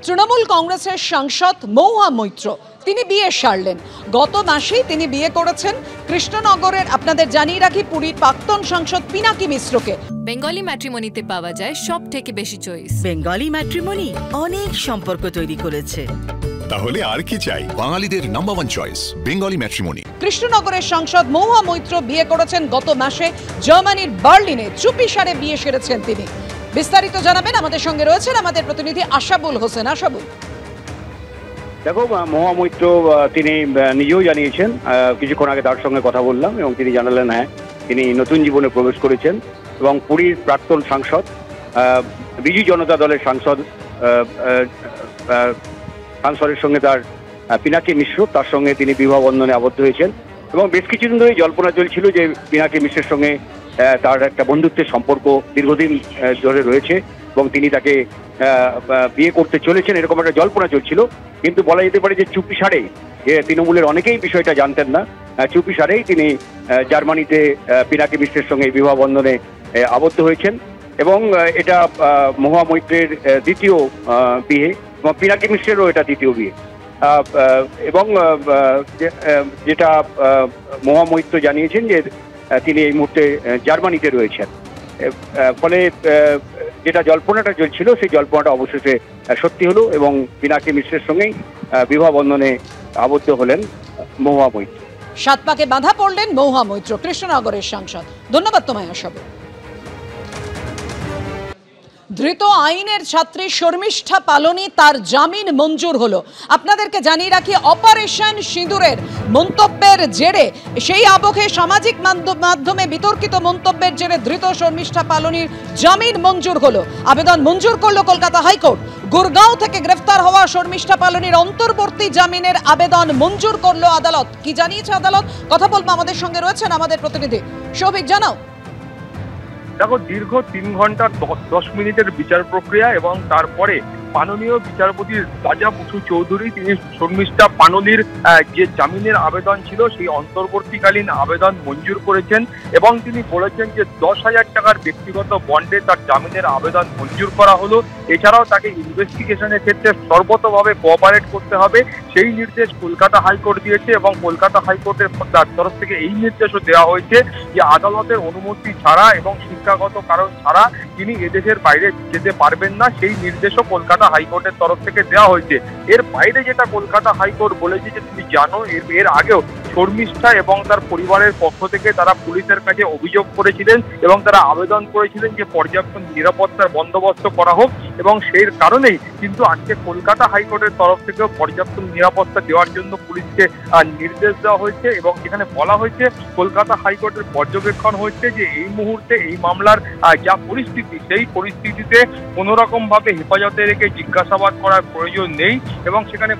তৃণমূল কংগ্রেসের সাংসদ মহুয়া মৈত্র তিনি বিয়ে সারলেন। গত মাসেই তিনি বিয়ে করেছেন কৃষ্ণনগরের, আপনাদের জানিয়ে রাখি, পুরীর প্রাক্তন সাংসদ পিনাকি মিশ্রকে। বেঙ্গলি ম্যাট্রিমনিতে পাওয়া যায় সবথেকে বেশি চয়েস। বেঙ্গলি ম্যাট্রিমনি অনেক সম্পর্ক তৈরি করেছে। তাহলে আর কি চাই? বাঙালিদের number one choice Bengali matrimony. কৃষ্ণনগরের সাংসদ মহুয়া মৈত্র বিয়ে করেছেন গত মাসে জার্মানির বার্লিনে। চুপিসারে বিয়ে সেরেছেন তিনি। বিস্তারিত জানাবেন, আমাদের সঙ্গে রয়েছেন আমাদের প্রতিনিধি আশাবুল হোসেন। আশাবুল, দেখো, মহুয়া মৈত্র তিনি নিজেও জানিয়েছেন, কিছুক্ষণ আগে তার সঙ্গে কথা বললাম এবং তিনি জানালেন হ্যাঁ, তিনি নতুন জীবনে প্রবেশ করেছেন এবং পুরীর প্রাক্তন সাংসদ, বিজু জনতা দলের সাংসদের সঙ্গে তার পিনাকি মিশ্র, তার সঙ্গে তিনি বিবাহ বন্ধনে আবদ্ধ হয়েছেন এবং বেশ কিছুদিন ধরে জল্পনা চলছিল যে পিনাকি মিশ্রের সঙ্গে তার একটা বন্ধুত্বের সম্পর্ক দীর্ঘদিন ধরে রয়েছে এবং তিনি তাকে বিয়ে করতে চলেছেন, এরকম একটা জল্পনা চলছিল। কিন্তু বলা যেতে পারে যে চুপিসারেই, তৃণমূলের অনেকেই বিষয়টা জানতেন না, চুপিসারেই তিনি জার্মানিতে পিনাকি মিশ্রের সঙ্গে বিবাহ বন্ধনে আবদ্ধ হয়েছেন এবং এটা মহুয়া মৈত্রের দ্বিতীয় বিয়ে এবং পিনাকি মিশ্রেরও এটা দ্বিতীয় বিয়ে। এবং যেটা মহুয়া মৈত্র জানিয়েছেন যে তিনি এই মুহূর্তে জার্মানিতে রয়েছেন, ফলে যেটা জল্পনাটা চলছিল সেই জল্পনাটা অবশেষে সত্যি হলো এবং পিনাকি মিশ্রের সঙ্গেই বিবাহ বন্ধনে আবদ্ধ হলেন মহুয়া মৈত্র। সাত পাকে বাঁধা পড়লেন মহুয়া মৈত্র, কৃষ্ণনগরের সাংসদ। ধন্যবাদ তোমায় আশাবুল। ধৃত আইনের ছাত্রী শর্মিষ্ঠা পালনি, তার জামিন মঞ্জুর হলো। আপনাদেরকে জানিয়ে রাখি, অপারেশন সিঁদুরের মন্তব্যের জেরে, সেই আবহে সামাজিক মাধ্যমে বিতর্কিত মন্তব্যের জেরে ধৃত শর্মিষ্ঠা পালনির জামিন মঞ্জুর হলো। আবেদন মঞ্জুর করলো কলকাতা হাইকোর্ট। গুরগাঁও থেকে গ্রেফতার হওয়া শর্মিষ্ঠা পালনির অন্তর্বর্তী জামিনের আবেদন মঞ্জুর করলো আদালত। কি জানিয়েছে আদালত, কথা বলবো, আমাদের সঙ্গে রয়েছেন আমাদের প্রতিনিধি সৌভিক। জানাও। দেখো, দীর্ঘ 3 ঘন্টা 10 মিনিটের বিচার প্রক্রিয়া এবং তারপরে মাননীয় বিচারপতি রাজা বসু চৌধুরী তিনি শর্মিষ্ঠা পালনির যে জামিনের আবেদন ছিল সেই অন্তর্বর্তীকালীন আবেদন মঞ্জুর করেছেন এবং তিনি বলেছেন যে 10,000 টাকার ব্যক্তিগত বন্ডে তার জামিনের আবেদন মঞ্জুর করা হলো। এছাড়াও তাকে ইনভেস্টিগেশনের ক্ষেত্রে সর্বতভাবে কোঅপারেট করতে হবে, সেই নির্দেশ কলকাতা হাইকোর্ট দিয়েছে এবং কলকাতা হাইকোর্টের তরফ থেকে এই নির্দেশও দেওয়া হয়েছে যে আদালতের অনুমতি ছাড়া এবং শিক্ষাগত কারণ ছাড়া তিনি এদেশের বাইরে যেতে পারবেন না, সেই নির্দেশও কলকাতা হাইকোর্টের তরফ থেকে দেওয়া হয়েছে। এর বাইরে যেটা কলকাতা হাইকোর্ট বলেছে যে তুমি জানো, এর আগেও শর্মিষ্ঠা এবং তার পরিবারের পক্ষ থেকে তারা পুলিশের কাছে অভিযোগ করেছিলেন এবং তারা আবেদন করেছিলেন যে পর্যাপ্ত নিরাপত্তার বন্দোবস্ত করা হোক এবং সেই কারণেই কিন্তু আজকে কলকাতা হাইকোর্টের তরফ থেকেও পর্যাপ্ত নিরাপত্তা দেওয়ার জন্য পুলিশকে নির্দেশ দেওয়া হয়েছে এবং এখানে বলা হয়েছে কলকাতা হাইকোর্টের পর্যবেক্ষণ হচ্ছে যে এই মুহূর্তে এই মামলার যা পরিস্থিতি, সেই পরিস্থিতিতে কোনো রকম ভাবে হেফাজতে রেখে জিজ্ঞাসাবাদ করার প্রয়োজন নেই এবং সেখানে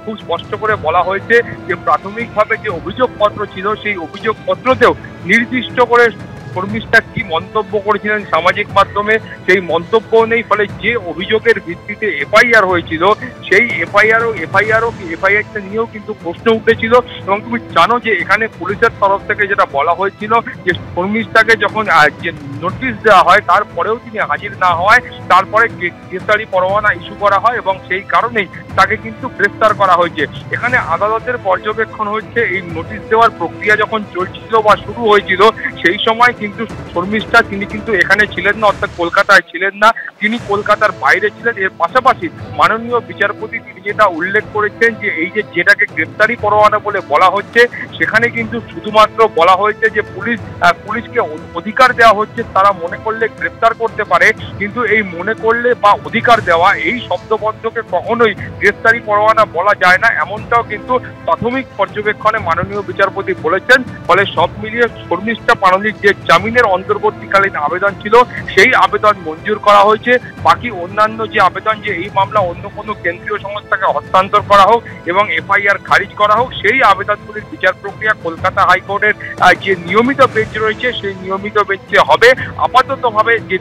খুব স্পষ্ট করে বলা হয়েছে যে প্রাথমিকভাবে যে অভিযোগপত্র ছিল সেই অভিযোগপত্রতেও নির্দিষ্ট করে শর্মিষ্ঠা কি মন্তব্য করেছিলেন সামাজিক মাধ্যমে সেই মন্তব্য নেই। ফলে যে অভিযোগের ভিত্তিতে এফআইআর হয়েছিল সেই এফআইআরটা নিয়েও কিন্তু প্রশ্ন উঠেছিল এবং তুমি জানো যে এখানে পুলিশের তরফ থেকে যেটা বলা হয়েছিল যে শর্মিষ্ঠাকে যখন যে নোটিশ দেওয়া হয় তারপরেও তিনি হাজির না হওয়ায় তারপরে গ্রেফতারি পরোয়ানা ইস্যু করা হয় এবং সেই কারণেই তাকে কিন্তু গ্রেফতার করা হয়েছে। এখানে আদালতের পর্যবেক্ষণ হচ্ছে এই নোটিশ দেওয়ার প্রক্রিয়া যখন চলছিল বা শুরু হয়েছিল সেই সময় কিন্তু শর্মিষ্ঠা তিনি কিন্তু এখানে ছিলেন না, অর্থাৎ কলকাতায় ছিলেন না, তিনি কলকাতার বাইরে ছিলেন। এর পাশাপাশি মাননীয় বিচারপতি তিনি যেটা উল্লেখ করেছেন যে এই যেটাকে গ্রেফতারি পরোয়ানা বলে বলা হচ্ছে সেখানে কিন্তু শুধুমাত্র বলা হয়েছে যে পুলিশকে অধিকার দেওয়া হচ্ছে, তারা মনে করলে গ্রেফতার করতে পারে, কিন্তু এই মনে করলে বা অধিকার দেওয়া এই শব্দবদ্ধকে কখনোই গ্রেফতারি পরোয়ানা বলা যায় না, এমনটাও কিন্তু প্রাথমিক পর্যবেক্ষণে মাননীয় বিচারপতি বলেছেন। ফলে সব মিলিয়ে শর্মিষ্ঠা পালনির যে জামিনের অন্তর্বর্তীকালীন আবেদন ছিল সেই আবেদন মঞ্জুর করা হয়েছে। বাকি অন্যান্য যে আবেদন যে এই মামলা অন্য কোনো কেন্দ্রীয় সংস্থাকে হস্তান্তর করা হোক এবং এফআইআর খারিজ করা হোক, সেই আবেদনগুলির বিচার প্রক্রিয়া কলকাতা হাইকোর্টের যে নিয়মিত বেঞ্চ রয়েছে সেই নিয়মিত বেঞ্চে হবে। আপাততভাবে যে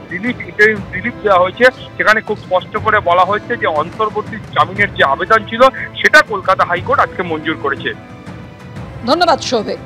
রিলিফ দেওয়া হয়েছে সেখানে খুব স্পষ্ট করে বলা হয়েছে যে অন্তর্বর্তী জামিনের যে আবেদন ছিল সেটা কলকাতা হাইকোর্ট আজকে মঞ্জুর করেছে। ধন্যবাদ সৌভিক।